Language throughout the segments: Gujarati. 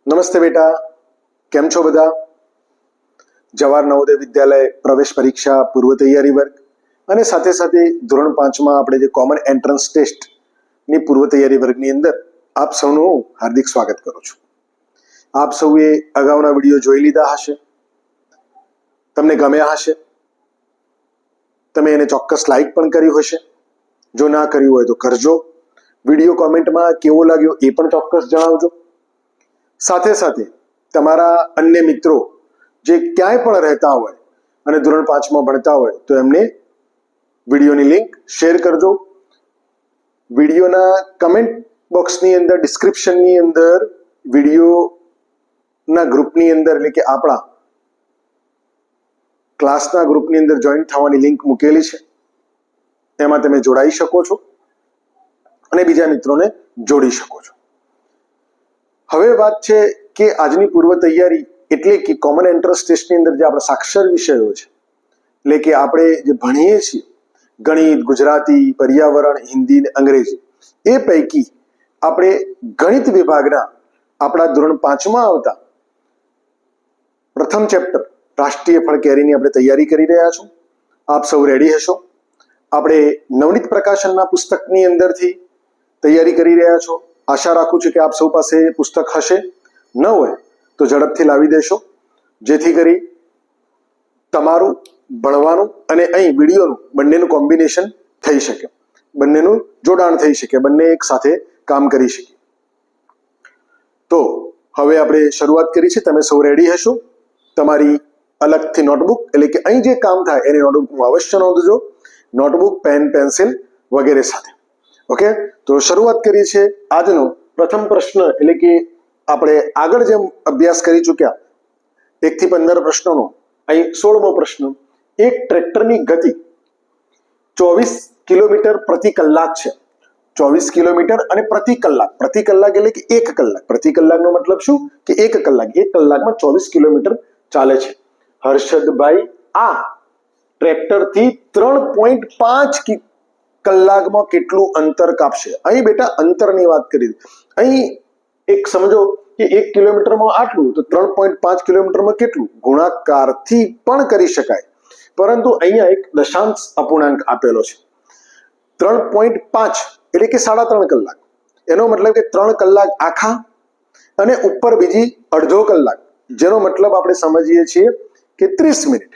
નમસ્તે બેટા, કેમ છો બધા? જવાહર નવોદય વિદ્યાલય પ્રવેશ પરીક્ષા પૂર્વ તૈયારી વર્ગ અને સાથે સાથે ધોરણ 5માં આપણે જે કોમન એન્ટ્રન્સ ટેસ્ટ ની પૂર્વ તૈયારી વર્ગની અંદર આપ સૌનું હું હાર્દિક સ્વાગત કરું છું. આપ સૌએ અગાઉના વિડીયો જોઈ લીધા હશે, તમને ગમ્યા હશે, તમે એને ચોક્કસ લાઈક પણ કર્યું હશે. જો ના કર્યું હોય તો કરજો. વિડીયો કોમેન્ટમાં કેવો લાગ્યો એ પણ ચોક્કસ જણાવજો. સાથે સાથે તમારા અન્ય મિત્રો જે ક્યાંય પણ રહેતા હોય અને ધોરણ 5માં ભણતા હોય તો એમને વિડીયોની લિંક શેર કરજો. વિડીયોના કમેન્ટ બોક્સની અંદર, ડિસ્ક્રિપ્શનની અંદર વિડીયોના ગ્રુપની અંદર એટલે કે આપણા ક્લાસના ગ્રુપની અંદર જોઈન થવાની લિંક મૂકેલી છે. એમાં તમે જોડાઈ શકો છો અને બીજા મિત્રોને જોડી શકો છો. હવે વાત છે કે આજની પૂર્વ તૈયારી એટલે કે કોમન એન્ટ્રન્સ ટેસ્ટની અંદર જે આપણા સાક્ષર વિષયો છે, એટલે કે આપણે જે ભણીએ છીએ ગણિત, ગુજરાતી, પર્યાવરણ, હિન્દી અને અંગ્રેજી, એ પૈકી આપણે ગણિત વિભાગના આપણા ધોરણ 5માં આવતા પ્રથમ ચેપ્ટર રાષ્ટ્રીય ફળ કેરીની આપણે તૈયારી કરી રહ્યા છું. આપ સૌ રેડી હશો? આપણે નવનીત પ્રકાશનના પુસ્તકની અંદરથી તૈયારી કરી રહ્યા છો. આશા રાખું છું કે આપ સૌ પાસે પુસ્તક હશે. ન હોય તો ઝડપથી લાવી દેશો, જેથી કરી તમારું ભણવાનું અને અહીં વિડીયોનું બંનેનું કોમ્બિનેશન થઈ શકે, બંનેનું જોડાણ થઈ શકે, બંને એક સાથે કામ કરી શકીએ. તો હવે આપણે શરૂઆત કરી છે. તમે સૌ રેડી હશો? તમારી અલગથી નોટબુક એટલે કે અહીં જે કામ થાય એની નોટબુકમાં અવશ્ય નોંધજો, નોટબુક, પેન, પેન્સિલ વગેરે સાથે. ઓકે, તો શરૂઆત કરીએ છીએ. આજનો પ્રથમ પ્રશ્ન એટલે કે આપણે આગળ જેમ અભ્યાસ કરી ચૂક્યા 1 થી 15 પ્રશ્નોનો, અહીં 16મો પ્રશ્ન. એક ટ્રેક્ટરની ગતિ 24 કિલોમીટર પ્રતિ કલાક છે. 24 કિલોમીટર અને પ્રતિ કલાક એટલે કે 1 કલાક. પ્રતિ કલાકનો મતલબ શું કે 1 કલાક. 1 કલાકમાં 24 કિલોમીટર ચાલે છે. હર્ષદભાઈ આ ટ્રેક્ટરથી 3.5 કલાકમાં કેટલું અંતર કાપશે? અહીં બેટા અંતરની વાત કરી. અહીં એક સમજો કે 1 કિલોમીટરમાં આટલું તો 3.5 કિલોમીટરમાં કેટલું ગુણાકારથી પણ કરી શકાય, પરંતુ અહીંયા એક દશાંશ અપૂર્ણાંક આપેલો છે. 3.5 એટલે કે 3.5 કલાક. એનો મતલબ કે 3 કલાક આખા અને ઉપર બીજી અડધો કલાક, જેનો મતલબ આપણે સમજીએ છીએ કે 30 મિનિટ.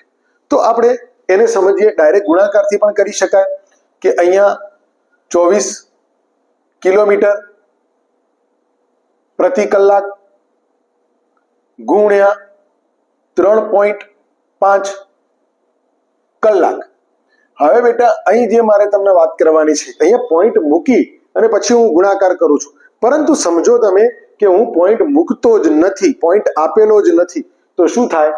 તો આપણે એને સમજીએ ડાયરેક્ટ ગુણાકારથી પણ કરી શકાય કે અહીંયા 24 કિલોમીટર પ્રતિ કલાક ગુણ્યા 3.5 કલાક. હવે બેટા અહીં જે મારે તમને વાત કરવાની છે, અહીંયા પોઈન્ટ મૂકી અને પછી હું ગુણાકાર કરું છું, પરંતુ સમજો તમે કે હું પોઈન્ટ મૂકતો જ નથી, પોઈન્ટ આપેલો જ નથી, તો શું થાય?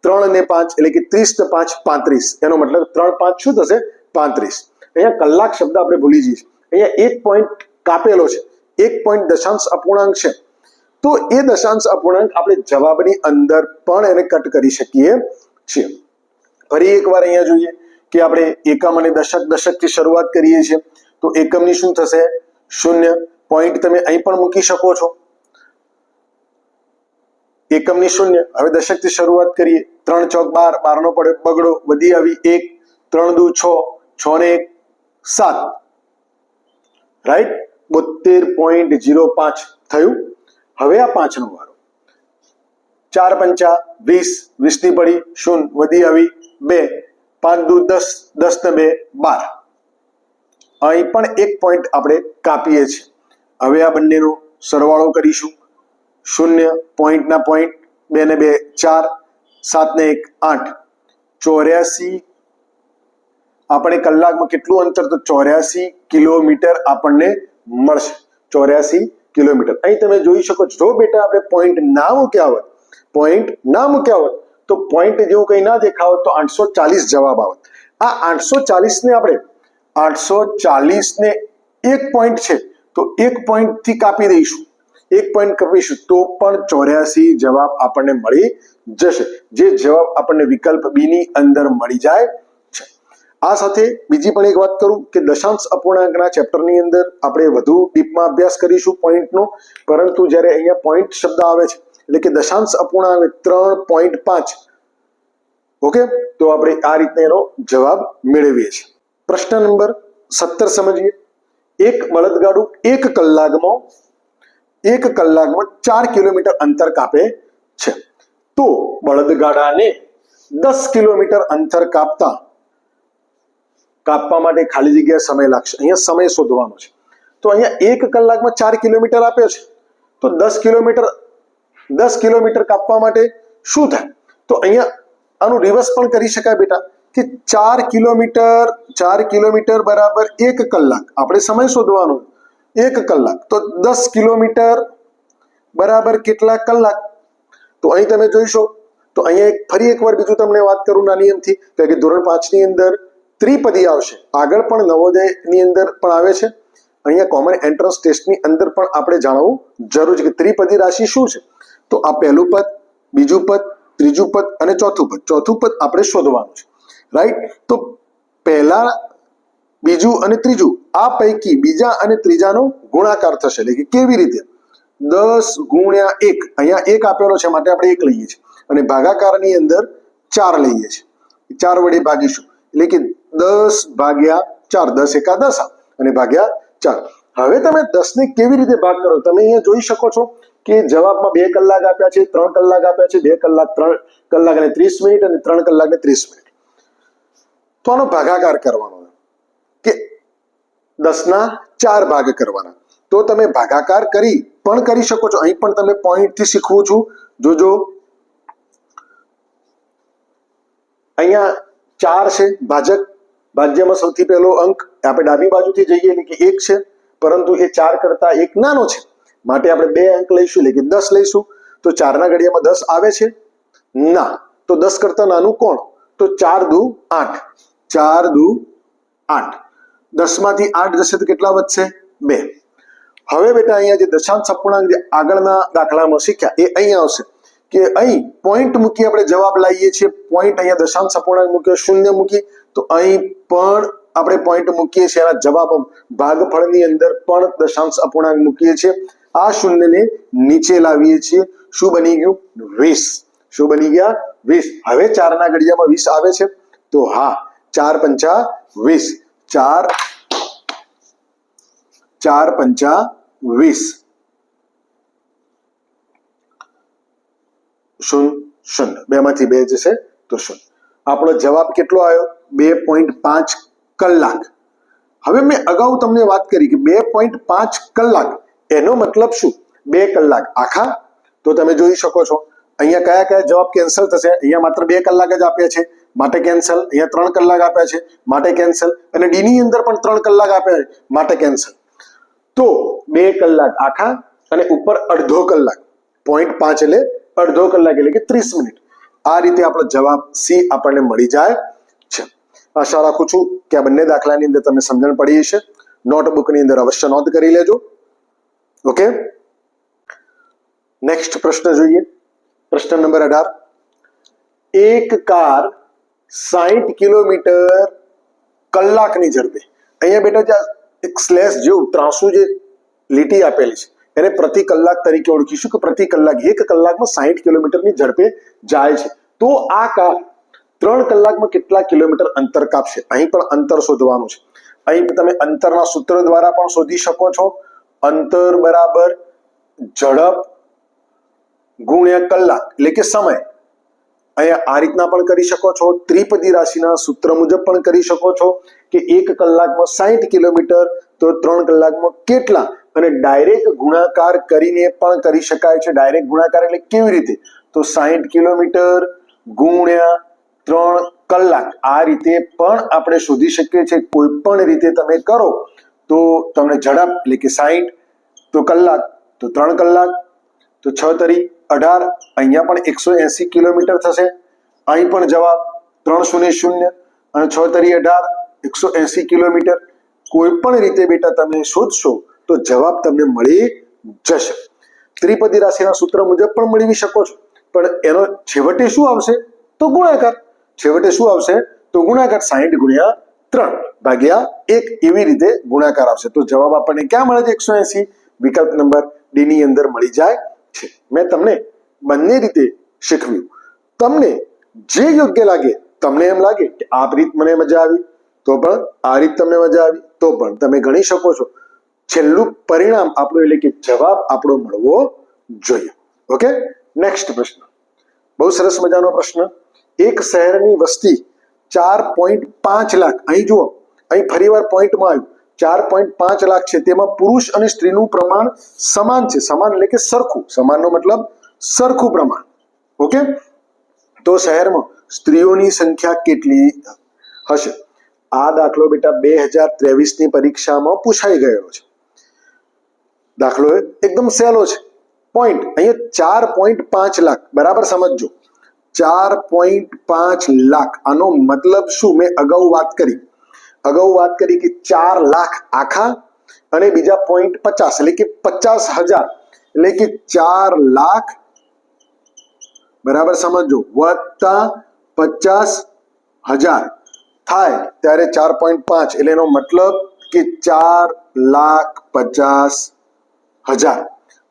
3 ને 5 એટલે કે 30 ને 5 35. એનો મતલબ 3 5 શું થશે? 35. અહીંયા કલાક શબ્દ આપણે ભૂલી જઈએ. અહીંયા એક પોઈન્ટ કાપેલો છે, એક પોઈન્ટ દશાંશ અપૂર્ણાંક છે, તો એ દશાંશ અપૂર્ણાંક આપણે જવાબની અંદર પણ એને કટ કરી શકીએ છીએ. ફરી એકવાર અહીંયા જોઈએ કે આપણે એકમ અને દશકથી શરૂઆત કરીએ છીએ. તો એકમની શું થશે? 0. પોઈન્ટ તમે અહીં પણ મૂકી શકો છો. એકમની 0. હવે દશકથી શરૂઆત કરીએ. 3 ચોક 12, 12 નો પડે બગડો, વધી આવી 1, 3 દુ 6, 6 ને 1 7, રાઈટ? 72.05 થયું. હવે આ 5 નો વારો. 4 પંચા 20, 20 ની પડી 0, વધી આવી 2, 5 દુ 10, 10 ને 2 12. અહીં પણ એક પોઈન્ટ આપણે કાપીએ છીએ. હવે આ બંનેનો સરવાળો કરીશું. 0 પોઈન્ટના પોઈન્ટ, 2 ને 2 4, 7 ને 1 8, 84. આપણે કલાકમાં કેટલું અંતર? તો 84 કિલોમીટર આપણને મળશે. 84 કિલોમીટર. અહીં તમે જોઈ શકો છો. જો બેટા આપણે પોઈન્ટ ના મૂક્યા હોત તો પોઈન્ટ જેવું કંઈ ના દેખાવ તો 840 જવાબ આવત. આ 840 ને આપણે 840 ને એક પોઈન્ટ છે તો એક પોઈન્ટ થી કાપી દઈશું, એક પોઈન્ટ કાપીશું તો પણ 84 જવાબ આપણને મળી જશે, જે જવાબ આપણને વિકલ્પ બી ની અંદર મળી જાય છે. આ સાથે બીજી પણ એક વાત કરું કે દશાંશ અપૂર્ણાંકના ચેપ્ટરની અંદર આપણે વધુ ડીપમાં અભ્યાસ કરીશું પોઈન્ટનો, પરંતુ જ્યારે અહીંયા પોઈન્ટ શબ્દ આવે છે એટલે કે દશાંશ અપૂર્ણાંક 3.5. ઓકે, તો આપણે આ રીતે એનો જવાબ મેળવીએ છીએ. પ્રશ્ન નંબર 17 સમજીએ. એક બળદગાડું 1 કલાકમાં 4 કિલોમીટર અંતર કાપે છે. તો બળદગાડાને 10 કિલોમીટર અંતર કાપવા માટે ખાલી જગ્યા સમય લાગશે. અહીંયા સમય શોધવાનો છે. તો અહીંયા 1 કલાકમાં 4 કિલોમીટર આપ્યો છે, તો 10 કિલોમીટર કાપવા માટે શું થાય? તો અહીંયા આનું રિવર્સ પણ કરી શકાય બેટા, કે 4 કિલોમીટર બરાબર 1 કલાક. આપણે સમય શોધવાનો 1 કલાક, તો 10 કિલોમીટર બરાબર કેટલા કલાક? તો અહીં તમે જોઈશો, તો અહીંયા ફરી એકવાર બીજું તમને વાત કરું નાની એમથી, કે ધોરણ 5 ની અંદર ત્રિપદી આવશે. આગળ પણ નવોદયની અંદર પણ આવે છે. અહીંયા કોમન એન્ટ્રન્સ ટેસ્ટની અંદર પણ આપણે જાણવું જરૂર છે કે ત્રિપદી રાશિ શું છે. તો આ પહેલું પદ, બીજું પદ, ત્રીજું પદ અને ચોથું પદ આપણે શોધવાનું છે. રાઈટ? તો પહેલા, બીજું અને ત્રીજું આ પૈકી બીજા અને ત્રીજાનો ગુણાકાર થશે. એટલે કે કેવી રીતે? 10 ગુણ્યા 1, અહીંયા 1 આપેલો છે માટે આપણે 1 લઈએ છીએ, અને ભાગાકારની અંદર 4 લઈએ છીએ. 4 વડે ભાગીશું, એટલે કે 10 ભાગ્યા 4, 10 એકા 10 અને ભાગ્યા 4. હવે તમે 10 ને કેવી રીતે ભાગ કરો? તમે અહીંયા જોઈ શકો છો કે જવાબમાં 2 કલાક આપ્યા છે, 3 કલાક આપ્યા છે, 2 કલાક 3 કલાક અને 30 મિનિટ અને 3 કલાક ને 30 મિનિટ. તો આનો ભાગાકાર કરવાનો કે 10 ના 4 ભાગ કરવાના. તો તમે ભાગાકાર કરી શકો છો. અહીં પણ તમે પોઈન્ટથી શીખવું છું. જોજો, અહીંયા 4 છે ભાજક. ભાજ્યમાં સૌથી પહેલો અંક આપણે ડાબી બાજુથી જઈએ એટલે કે 1 છે, પરંતુ એ 4 કરતા 1 નાનો છે માટે આપણે 2 અંક લઈશું, એટલે કે 10 લઈશું. તો 4 ના ઘડિયામાં 10 આવે છે? ના. તો 10 કરતા નાનું કોણ? તો 4 દુ 8. 4 દુ 8. 10 માંથી 8 જશે તો કેટલા વધશે? 2. હવે બેટા અહીંયા જે દશાંશ અપૂર્ણાંક જે આગળના દાખલામાં શીખ્યા એ અહીં આવશે, કે અહીં પોઈન્ટ મૂકી આપણે જવાબ લાવીએ છીએ. પોઈન્ટ અહીંયા દશાંશ અપૂર્ણાંક મૂક્યો, શૂન્ય મૂકી, તો અહીં પણ આપણે પોઈન્ટ મૂકીએ છીએ. એના જવાબ ભાગફળની અંદર પણ દશાંશ અપૂર્ણાંક મૂકીએ છીએ. આ શૂન્યને નીચે લાવીએ છીએ. શું બની ગયું? 20. શું બની ગયા? 20. હવે 4 ના ઘડિયામાં 20 આવે છે? તો હા, 4 પંચા 20. 4 પંચા 20. શૂન્ય. 2 માંથી 2 જશે તો શૂન્ય. આપણો જવાબ કેટલો આવ્યો? 2.5 કલાક. હવે મેં અગાઉ તમને વાત કરી કે 2.5 કલાક એનો મતલબ શું? 2 કલાક આખા. તો તમે જોઈ શકો છો અહીંયા કયા કયા જવાબ કેન્સલ થશે. અહીંયા માત્ર 2 કલાક જ આપ્યા છે માટે કેન્સલ. અહીંયા 3 કલાક આપ્યા છે માટે કેન્સલ, અને ડી ની અંદર પણ 3 કલાક આપ્યા છે માટે કેન્સલ. તો 2 કલાક આખા અને ઉપર અડધો કલાક. 0.5 એટલે અડધો કલાક, એટલે કે 30 મિનિટ. આ રીતે આપણો જવાબ સી આપણને મળી જાય છે. આશા રાખું છું કે આ બંને દાખલાની અંદર તમને સમજણ પડી હશે. નોટબુકની અંદર અવશ્ય નોંધ કરી લેજો. ઓકે, નેક્સ્ટ પ્રશ્ન જોઈએ. પ્રશ્ન નંબર 18. એક કાર 60 કિલોમીટર કલાકની ઝડપે, અહીંયા બેટા એક સ્લેશ જેવું ત્રાસુ જે લીટી આપેલી છે એને પ્રતિ કલાક તરીકે ઓળખીશું, કે પ્રતિ કલાક 1 કલાકમાં 60 કિલોમીટરની ઝડપે જાય છે. તો આ કાર 3 કલાકમાં કેટલા કિલોમીટર અંતર કાપશે? અહીં પણ અંતર શોધવાનું છે. અહીં તમે અંતરના સૂત્ર દ્વારા પણ શોધી શકો છો. અંતર બરાબર ઝડપ ગુણ્યા કલાક, એટલે કે સમય. અહીંયા આ રીતના પણ કરી શકો છો. ત્રિપદી રાશિના સૂત્ર મુજબ પણ કરી શકો છો કે 1 કલાકમાં 60 કિલોમીટર, તો 3 કલાકમાં કેટલા, અને ડાયરેક્ટ ગુણાકાર કરીને પણ કરી શકાય છે. ડાયરેક્ટ ગુણાકાર એટલે કેવી રીતે? તો 60 કિલોમીટર ગુણ્યા 3 કલાક, આ રીતે પણ આપણે શોધી શકીએ છીએ. કોઈ પણ રીતે તમે કરો તો તમને ઝડપ એટલે કે 60, તો કલાક તો 3 કલાક, તો 6 તરી 18, અહીંયા પણ 180 કિલોમીટર થશે. અહીં પણ જવાબ 300 અને 6 તરી 18, 180 કિલોમીટર. કોઈ પણ રીતે બેટા તમે શોધશો તો જવાબ તમને મળી જશે. ત્રિપદી રાશિના સૂત્ર મુજબ પણ મેળવી શકો છો, પણ એનો છેવટે શું આવશે? તો ગુણાકાર. છેવટે શું આવશે? તો ગુણાકાર. 60 ગુણ્યા 3 ભાગ્યા 1, એવી રીતે ગુણાકાર આવશે. તો જવાબ આપણને ક્યાં મળે છે? 180. વિકલ્પ નંબર ડી ની અંદર મળી જાય છે. મેં તમને બંને રીતે શીખવ્યું. તમને જે યોગ્ય લાગે, તમને એમ લાગે કે આ રીત મને મજા આવી તો પણ આ રીત તમને મજા આવી તો પણ તમે ગણી શકો છો. છેલ્લું પરિણામ આપણું એટલે કે જવાબ આપણો મળવો જોઈએ. ઓકે, નેક્સ્ટ પ્રશ્ન, બહુ સરસ મજાનો પ્રશ્ન. એક શહેરની વસ્તી 4.5 લાખ, અહીં જુઓ, અહીં ફરીવાર પોઈન્ટમાં આવ્યું 4.5 લાખ છે, તેમાં પુરુષ અને સ્ત્રીનું પ્રમાણ સમાન છે. સમાન એટલે કે સરખું, સમાનનો મતલબ સરખું પ્રમાણ. ઓકે, તો શહેરમાં સ્ત્રીઓની સંખ્યા કેટલી હશે? આ દાખલો બેટા 2023ની પરીક્ષામાં પૂછાઈ ગયેલો છે. દાખલો એકદમ સહેલો છે. પોઈન્ટ અહીંયા 4.5 લાખ, બરાબર સમજજો. 4.5 લાખ, આનો મતલબ શું? મેં અગાઉ વાત કરી કે 4 લાખ આખા અને બીજા 0.50 એટલે કે 50,000 એટલે કે 4 લાખ, બરાબર સમજો, વત્તા 50,000 થાય ત્યારે 4.5 એટલે એનો મતલબ કે 4,50,000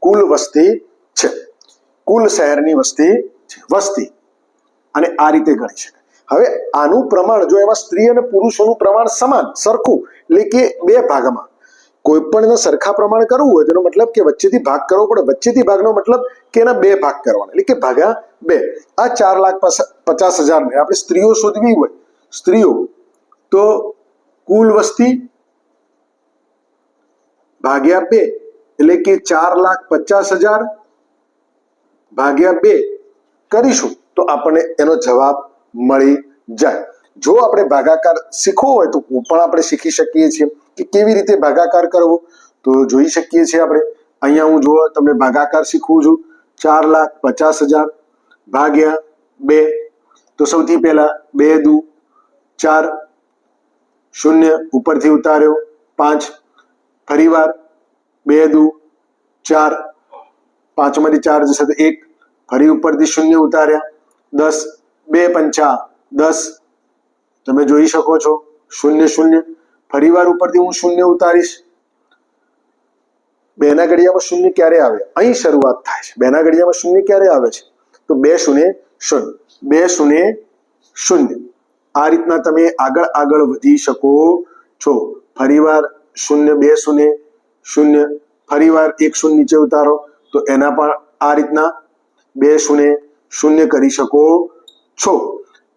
કુલ વસ્તી છે, કુલ શહેરની વસ્તી છે. વસ્તી અને આ રીતે ગણી શકાય. હવે આનું પ્રમાણ જો એમાં સ્ત્રી અને પુરુષોનું પ્રમાણ સમાન સરખું એટલે કે બે ભાગમાં, કોઈ પણ સરખા પ્રમાણ કરવું હોય તેનો મતલબ કે વચ્ચેથી ભાગ કરવો પડે. વચ્ચેથી ભાગનો મતલબ કે એના બે ભાગ કરવાના એટલે કે ભાગ્યા 2. આ 4,50,000 ને આપણે સ્ત્રીઓ શોધવી હોય, સ્ત્રીઓ તો કુલ વસ્તી ભાગ્યા 2 એટલે કે 4,50,000 ભાગ્યા 2 કરીશું તો આપણને એનો જવાબ મળી જાય. જો આપણે ભાગાકાર શીખવો હોય તો પણ આપણે શીખી શકીએ છીએ કે કેવી રીતે ભાગાકાર કરવો. તો જોઈ શકીએ છીએ આપણે. અહીંયા હું જો તમને ભાગાકાર શીખવું છું, 4,50,000 ભાગ્યા 2. તો સૌથી પહેલા 2 દુ 4, 0 ઉપરથી ઉતાર્યો 5, ફરીવાર 2 દુ 4, 5 માંથી 4 જશે તો 1, ફરી ઉપરથી 0 ઉતાર્યા 10, 2 પંચા 10, તમે જોઈ શકો છો 0 0, ફરીવાર ઉપરથી હું 0 ઉતારીશ. 2 ના ઘડિયામાં 0 ક્યારે આવે? અહીં શરૂઆત થાય છે. 2 ના ઘડિયામાં 0 ક્યારે આવે છે? તો 2 0 0, 2 0 0. આ રીતના તમે આગળ વધી શકો છો. ફરીવાર 0 2 0 0, ફરીવાર 1 0 નીચે ઉતારો તો એના પણ આ રીતના 2 0 0 કરી શકો છો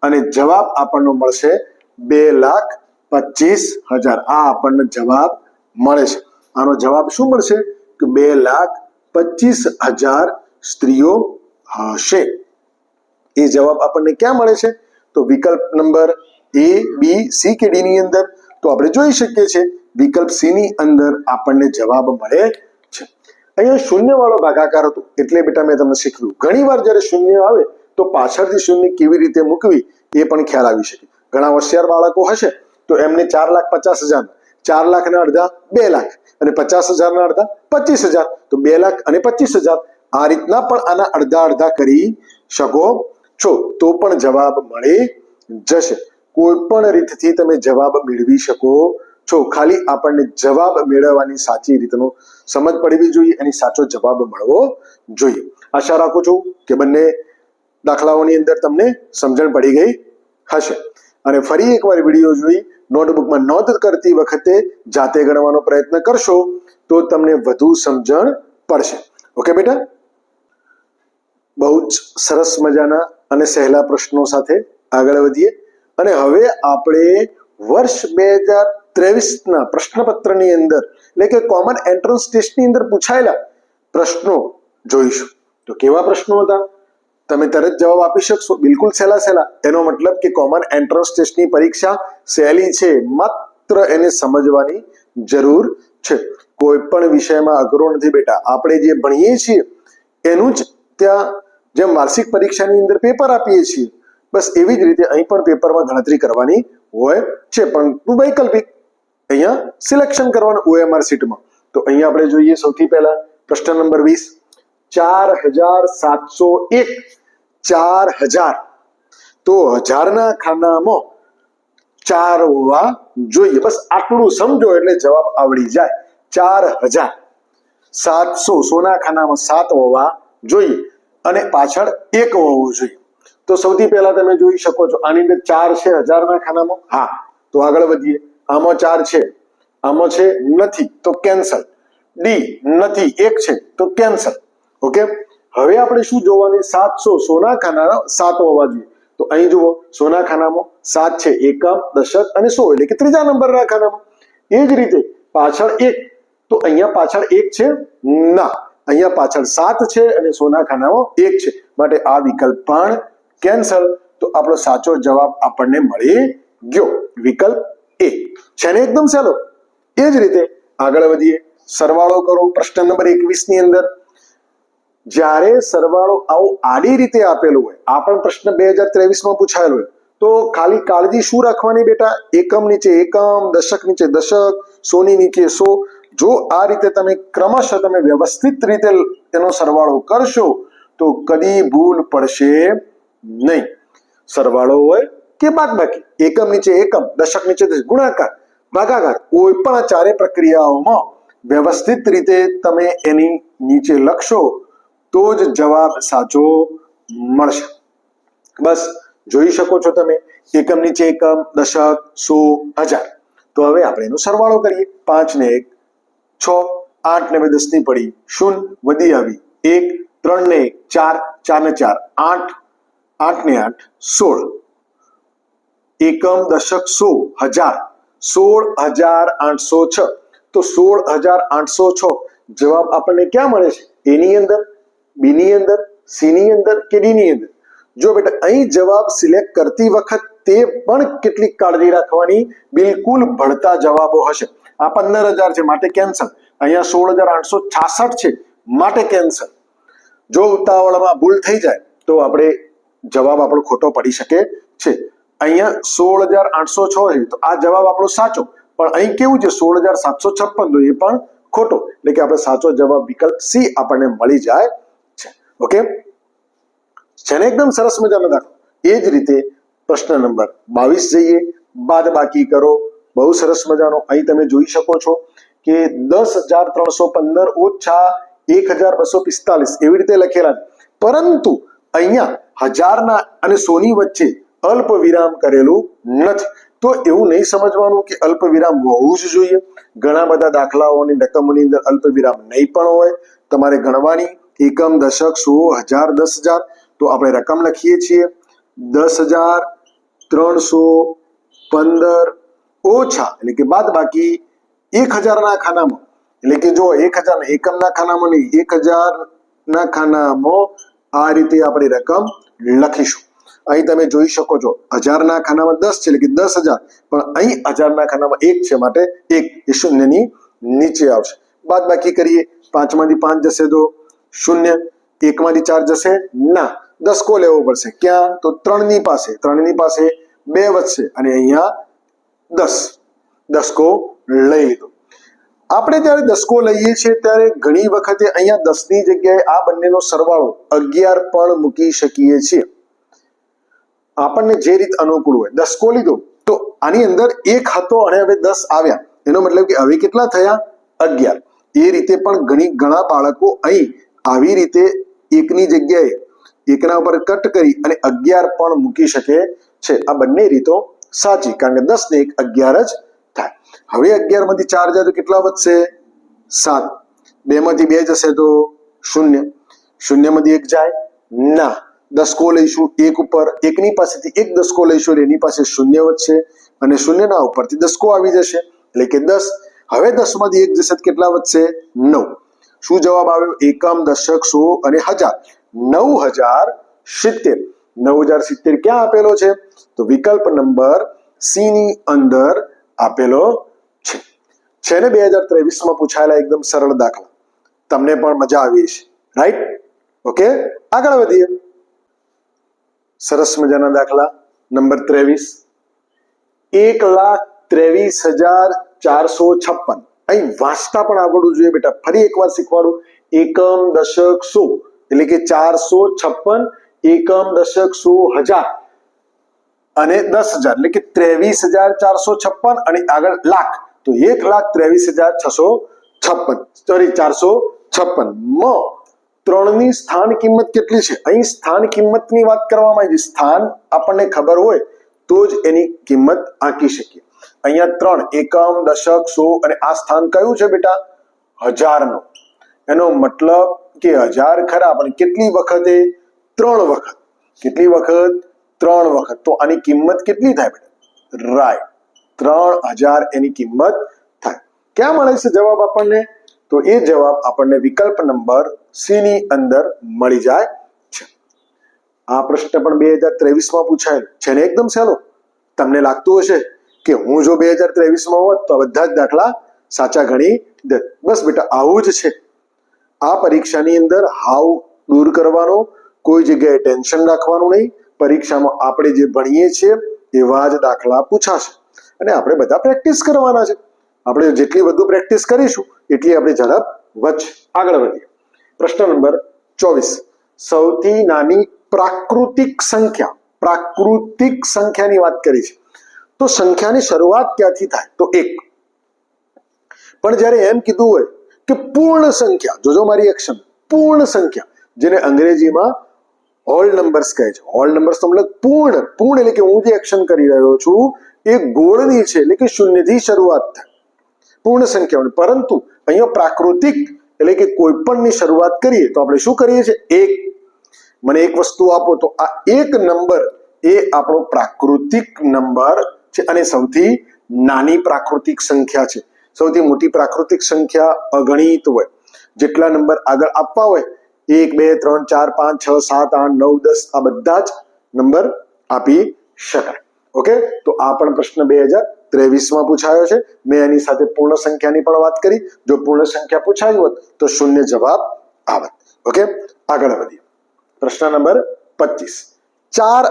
અને જવાબ આપણને મળશે 2,25,000. આ આપણને જવાબ મળે છે. આનો જવાબ શું મળશે કે 2,25,000 સ્ત્રીઓ હશે. એ જવાબ આપણને ક્યાં મળે છે? તો વિકલ્પ નંબર A, B, C કે D ની અંદર. તો આપણે જોઈ શકીએ છીએ વિકલ્પ C ની અંદર આપણને જવાબ મળે છે. અહીંયા શૂન્ય વાળો ભાગાકાર હતો એટલે બેટા મેં તમને શીખવ્યું. ઘણી વાર જ્યારે શૂન્ય આવે તો પાછળથી શૂન્ય કેવી રીતે મૂકવી એ પણ ખ્યાલ આવી શકે. ઘણા હોશિયાર બાળકો હશે તો એમને 4,50,000, 4 લાખના અડધા 2 લાખ અને 50,000ના અડધા 25,000, તો 2 લાખ અને 25,000 આ રીતના પણ આના અડધા અડધા કરી શકો છો તો પણ જવાબ મળી જશે. કોઈ પણ રીતથી તમે જવાબ મેળવી શકો છો. ખાલી આપણને જવાબ મેળવવાની સાચી રીતનો સમજ પડવી જોઈએ, એની સાચો જવાબ મળવો જોઈએ. આશા રાખું છું કે બંને દાખલાઓની અંદર તમને સમજણ પડી ગઈ હશે. અને ફરી એકવાર વિડીયો જોઈ નોટબુકમાં નોંધ કરતી વખતે જાતે ગણવાનો પ્રયત્ન કરશો તો તમને વધુ સમજણ પડશે. ઓકે બેટા, બહુ જ સરસ મજાના અને સહેલા પ્રશ્નો સાથે આગળ વધીએ અને હવે આપણે વર્ષ 2023ના પ્રશ્નપત્રની અંદર એટલે કે કોમન એન્ટ્રન્સ ટેસ્ટની અંદર પૂછાયેલા પ્રશ્નો જોઈશું. તો કેવા પ્રશ્નો હતા? તમે તરત જવાબ આપી શકશો? બિલકુલ સહેલા. એનો મતલબ કે કોમન એન્ટ્રન્સ ટેસ્ટની પરીક્ષા સહેલી છે, માત્ર એને સમજવાની જરૂર છે. કોઈ પણ વિષયમાં અઘરો નથી બેટા. આપણે જે ભણીએ છીએ એનું જ ત્યાં જેમ વાર્ષિક પરીક્ષાની અંદર પેપર આપીએ છીએ બસ એવી જ રીતે અહીં પણ પેપરમાં ગણતરી કરવાની હોય છે, પણ વૈકલ્પિક અહીંયા સિલેક્શન કરવાનું OMR શીટમાં. તો અહીંયા આપણે જોઈએ સૌથી પહેલા પ્રશ્ન નંબર 20, 4,701, 4,000 તો 1000ના ખાનામાં 4 હોવા જોઈએ. બસ આટલું સમજો એટલે જવાબ આવડી જાય. 4,700 સોના ખાનામાં 7 હોવા જોઈએ. અને પાછળ 1 હોવો જોઈએ. તો સૌથી પહેલા તમે જોઈ શકો છો આની અંદર 4 છે 1000 ના ખાનામાં. હા, તો આગળ વધીએ. આમાં 4 છે, આમાં છે નથી, તો કેન્સલ. ડી નથી, 1 છે તો કેન્સલ. ઓકે, હવે આપણે શું જોવાની? 700 સોના ખાના 7 હોવા જોઈએ. તો અહીં જુઓ, સોના ખાનામાં 7 છે, એકમ, દશક અને 100 એટલે કે ત્રીજા નંબરના ખાનામાં. એ જ રીતે પાછળ 1, તો અહીંયા પાછળ 1 છે ના, અહીંયા પાછળ 7 છે અને સોના ખાનામાં 1 છે, માટે આ વિકલ્પ પણ કેન્સલ. તો આપણો સાચો જવાબ આપણને મળી ગયો, વિકલ્પ એ છે ને એકદમ સહેલો. એ જ રીતે આગળ વધીએ, સરવાળો કરો. પ્રશ્ન નંબર 21 ની અંદર જ્યારે સરવાળો આવો આડી રીતે આપેલો હોય, આ પણ પ્રશ્ન 2023 માં પૂછાયેલો હોય, તો ખાલી કાળજી શું રાખવાની બેટા? એકમ નીચે એકમ, દશક નીચે દશક, સોની નીચે 100. જો આ રીતે તમે ક્રમશઃ તમે વ્યવસ્થિત રીતે તેનો સરવાળો કરશો તો કદી ભૂલ પડશે નહીં. સરવાળો હોય કે બાદબાકી, એકમ નીચે એકમ, દશક નીચે દશક, ગુણાકાર, ભાગાકાર, કોઈ પણ ચારે પ્રક્રિયાઓમાં વ્યવસ્થિત રીતે તમે એની નીચે લખશો તો જ જવાબ સાચો મળશે. બસ જોઈ શકો છો તમે, એકમ નીચે એકમ, દશક, 100, 1000. તો હવે આપણે એનો સરવાળો કરીએ. 5 ને 1 6, 8 ને 2 10 ની પડી 0, વધી આવી 1, 3 ને 1 4, 4 ને 4 8, 8 ને 8 16. એકમ, દશક, 100, 1000, 16806. તો 16806 જવાબ આપણને ક્યાં મળે છે? એની અંદર, બી ની અંદર, સી ની અંદર કે ડી ની અંદર? જો બેટા અહીં જવાબ સિલેક્ટ કરતી વખતે પણ કેટલીક કાળજી રાખવાની, બિલકુલ ભળતા જવાબો હશે. આ 15000 છે માટે કેન્સલ. અહીંયા 16866 છે માટે કેન્સલ. જો ઉતાવળમાં ભૂલ થઈ જાય તો આપણે જવાબ આપણો ખોટો પડી શકે છે. અહીંયા 16806 છે તો આ જવાબ આપણો સાચો, પણ અહીં કેવું છે 16756, તો એ પણ ખોટો. એટલે કે આપણે સાચો જવાબ વિકલ્પ સી આપણને મળી જાય છે. ઓકે, છે ને એકદમ સરસ મજાનો દાખલો. એ જ રીતે પ્રશ્ન નંબર 22 જઈએ, બાદબાકી કરો. બહુ સરસ મજાનો. અહીં તમે જોઈ શકો છો કે 10315 ઓછા 1245 એવી રીતે લખેલા, પરંતુ અહીંયા 1000 ના અને 100 ની વચ્ચે અલ્પ વિરામ કરેલું નથી. તો એવું નહીં સમજવાનું કે અલ્પ વિરામ હોવું જ જોઈએ. ઘણા બધા દાખલાઓની રકમોની અંદર અલ્પ વિરામ નહીં પણ હોય. તમારે ગણવાની એકમ, દશક, 100, 1000, 10000. તો આપણે રકમ લખીએ છીએ 10315 ઓછા એટલે કે બાદ બાકી 1000 ના ખાનામાં, એટલે કે જો 1000 એકમના ખાનામાં નહીં, 1000 ના ખાનામાં આ રીતે આપણે રકમ લખીશું. અહીં તમે જોઈ શકો છો 1000 ના ખાનામાં 10 છે એટલે કે 10000, પણ અહીં 1000 ના ખાનામાં 1 છે માટે 1 એ શૂન્યની નીચે આવશે. બાદ બાકી કરીએ, 5 માંથી 5 જશે તો 0, 1 માંથી 4 જશે ના, દસકો લેવો પડશે. ક્યાં? તો 3 ની પાસે, 3 ની પાસે 2 વધશે અને અહીંયા 10, દસકો લઈ લીધો. આપણે જ્યારે દસકો લઈએ છીએ ત્યારે ઘણી વખતે અહીંયા 10 ની જગ્યાએ આ બંનેનો સરવાળો 11 પણ મૂકી શકીએ છીએ. આપણને જે રીત અનુકૂળ હોય. દસકો લીધો તો આની અંદર 1 હતો અને હવે 10 આવ્યા, એનો મતલબ કે હવે કેટલા થયા? 11. એ રીતે પણ ઘણા બાળકો અહીં આવી રીતે 1 ની જગ્યાએ 1 ના ઉપર કટ કરી અને 11 પણ મૂકી શકે છે. આ બંને રીતો સાચી, કારણ કે 10 ને 1 11 જ થાય. હવે 11 માંથી 4 જાય તો કેટલા વધશે? 7. 2 માંથી 2 જશે તો 0, 0 માંથી 1 જાય ના, દસકો લઈશું 1 ઉપર, 1 ની પાસેથી 1 દસકો લઈશું એટલે એની પાસે 0 વધશે અને 0 ના ઉપરથી દસકો આવી જશે એટલે કે 10. હવે 10 માંથી 1 જશે તો કેટલા વધશે? 9. શું જવાબ આવ્યો? એકમ, દશક, 100 અને 1000. 9070. 9070 ક્યાં આપેલો છે? તો વિકલ્પ નંબર સી ની અંદર આપેલો છે. છે ને 2023 માં પૂછાયેલા એકદમ સરળ દાખલા. તમને પણ મજા આવી છે, રાઈટ? ઓકે, આગળ વધીએ. સરસ મજાના દાખલા નંબર 23. 1,23,456. અહીં વાંચતા પણ આવડવું જોઈએ બેટા. ફરી એકવાર શીખવાડું. એકમ, દશક, 100 એટલે કે 456, એકમ, દશક, 100, 1000 અને 10000 એટલે કે 23,456 અને આગળ લાખ, તો 1,23,656 સોરી 456 માં ત્રણની સ્થાન કિંમત કેટલી છે? અહીં સ્થાન કિંમતની વાત કરવામાં આવી છે. સ્થાન આપણને ખબર હોય તો જ એની કિંમત આંકી શકીએ. અહીંયા 3 એકમ, દશક, સો અને આ સ્થાન કયું છે બેટા? 1000 નું. એનો મતલબ કે 1000 ખરા પણ કેટલી વખતે? 3 વખત. કેટલી વખત? 3 વખત. તો આની કિંમત કેટલી થાય બેટા? રાઈટ, 3000 એની કિંમત થાય. ક્યાં મળે છે જવાબ આપણને? તો એ જવાબ આપણને વિકલ્પ નંબર સી ની અંદર મળી જાય છે. આ પ્રશ્ન પણ 2023 માં પૂછાયેલો છે ને, એકદમ સહેલો. તમને લાગતું હશે કે હું જો 2023 માં હોત તો બધા જ દાખલા સાચા ગણી દે. બસ બેટા આવું જ છે. આ પરીક્ષાની અંદર હાવ દૂર કરવાનો, કોઈ જગ્યાએ ટેન્શન રાખવાનું નહીં. પરીક્ષામાં આપણે જે ભણીએ છીએ એવા જ દાખલા પૂછાશે અને આપણે બધા પ્રેક્ટિસ કરવાના છે. આપણે જેટલી વધુ પ્રેક્ટિસ કરીશું એટલી આપણી ઝડપ વધશે. આગળ વધીએ. પ્રશ્ન નંબર 24. સૌથી નાની પ્રાકૃતિક સંખ્યા. પ્રાકૃતિક સંખ્યાની વાત કરી છે. તો સંખ્યાની શરૂઆત ક્યાંથી થાય? તો 1. પણ જ્યારે એમ કીધું હોય કે પૂર્ણ સંખ્યા, જોજો મારી એક્શન, પૂર્ણ સંખ્યા, જેને અંગ્રેજીમાં હોલ નંબર્સ કહે છે. હોલ નંબર્સ તો મતલબ પૂર્ણ. પૂર્ણ એટલે કે હું જે એક્શન કરી રહ્યો છું એ ગોળની છે, એટલે કે શૂન્યથી શરૂઆત થાય પૂર્ણ સંખ્યાઓની. પરંતુ અહીંયા પ્રાકૃતિક એટલે કે કોઈ પણની શરૂઆત કરીએ તો આપણે શું કરીએ છીએ? 1. મને એક વસ્તુ આપો તો આ એક નંબર એ આપણો પ્રાકૃતિક નંબર છે અને સૌથી નાની પ્રાકૃતિક સંખ્યા છે. સૌથી મોટી પ્રાકૃતિક સંખ્યા અગણિત હોય. જેટલા નંબર આગળ આપવા હોય 1, 2, 3, 4, 5, 6, 7, 8, 9, 10 આ બધા જ નંબર આપી શકાય. ઓકે, તો આ પણ પ્રશ્ન 2023માં પૂછાયો છે. મેં એની સાથે પૂર્ણ સંખ્યાની પણ વાત કરી. જો પૂર્ણ સંખ્યા પૂછાયું હોત તો શૂન્ય જવાબ આવત. ઓકે, આગળ વધીએ. પ્રશ્ન નંબર 25. 4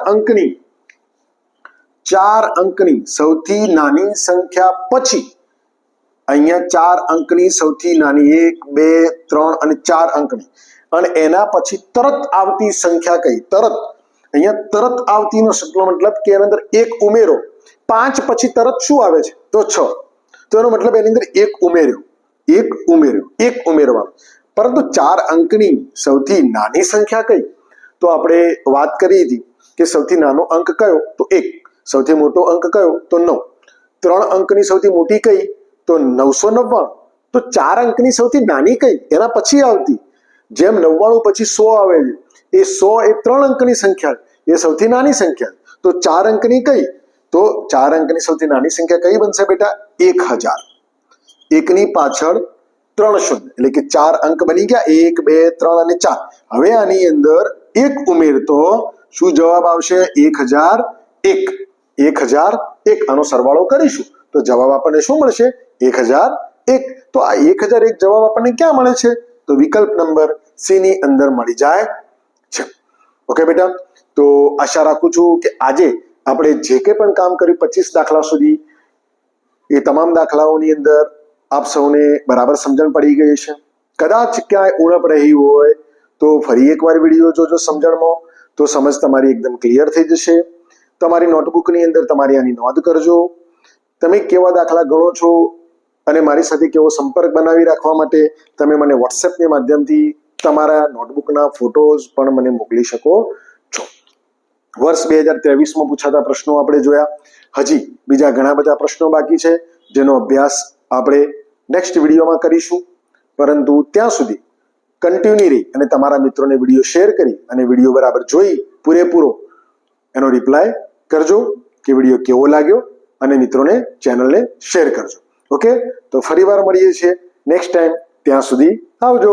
અંકની સૌથી નાની સંખ્યા પછી અહીંયા 4 અંકની સૌથી નાની 1, 2, 3 અને 4 અંકની અને એના પછી તરત આવતી સંખ્યા કઈ? તરત. અહીંયા તરત આવતીનો મતલબ કે એની અંદર 1 ઉમેરો. 5 પછી તરત શું આવે છે? તો 6. તો એનો મતલબ એની અંદર 1 ઉમેર્યો, 1 ઉમેરવાનું. પરંતુ 4 અંકની સૌથી નાની સંખ્યા કઈ? તો આપણે વાત કરી હતી કે સૌથી નાનો અંક કયો? તો 1. સૌથી મોટો અંક કયો? તો 9. 3 અંકની સૌથી મોટી કઈ? તો 999. તો 4 અંકની સૌથી નાની કઈ? એના પછી આવતી. જેમ 99 પછી 100 આવે છે, એ 100 એ 3 અંકની સંખ્યા, એ સૌથી નાની સંખ્યા. તો 4 અંકની કઈ? તો 4 અંકની સૌથી નાની સંખ્યા કઈ બનશે બેટા? 1000. 1 ની પાછળ 3 શૂન્ય એટલે કે 4 અંક બની ગયા. 1, 2, 3 અને 4. હવે આની અંદર 1 ઉમેરતો શું જવાબ આવશે? 1001. 1001. આનો સરવાળો કરીશું તો જવાબ આપણને શું મળશે? 1001. તો આ 1001 જવાબ આપણને ક્યાં મળે છે? તો વિકલ્પ નંબર સી ની અંદર મળી જાય છે. ઓકે બેટા, તો આશા રાખું છું કે આજે આપણે જે કંઈ પણ કામ કર્યું 25 દાખલા સુધી એ તમામ દાખલાઓની અંદર આપ સૌને બરાબર સમજણ પડી ગઈ છે. કદાચ ક્યાંય ઉણપ રહી હોય તો ફરી એકવાર વિડીયો જોજો સમજણમાં, તો સમજ તમારી એકદમ ક્લિયર થઈ જશે. તમારી નોટબુકની અંદર તમારી આની નોંધ કરજો. તમે કેવા દાખલા ગણો છો અને મારી સાથે કેવો સંપર્ક બનાવી રાખવા માટે તમે મને વોટ્સએપના માધ્યમથી તમારા નોટબુકના ફોટોઝ પણ મને મોકલી શકો છો. વર્ષ 2023માં પૂછાતા પ્રશ્નો આપણે જોયા. હજી બીજા ઘણા બધા પ્રશ્નો બાકી છે જેનો અભ્યાસ આપણે નેક્સ્ટ વિડીયોમાં કરીશું. પરંતુ ત્યાં સુધી કન્ટિન્યુ રહી અને તમારા મિત્રોને વિડીયો શેર કરી અને વિડીયો બરાબર જોઈ પૂરેપૂરો એનો રિપ્લાય કરજો કે વિડીયો કેવો લાગ્યો અને મિત્રોને ચેનલને શેર કરજો. ઓકે, તો ફરીવાર મળીએ છીએ નેક્સ્ટ ટાઈમ. ત્યાં સુધી આવજો.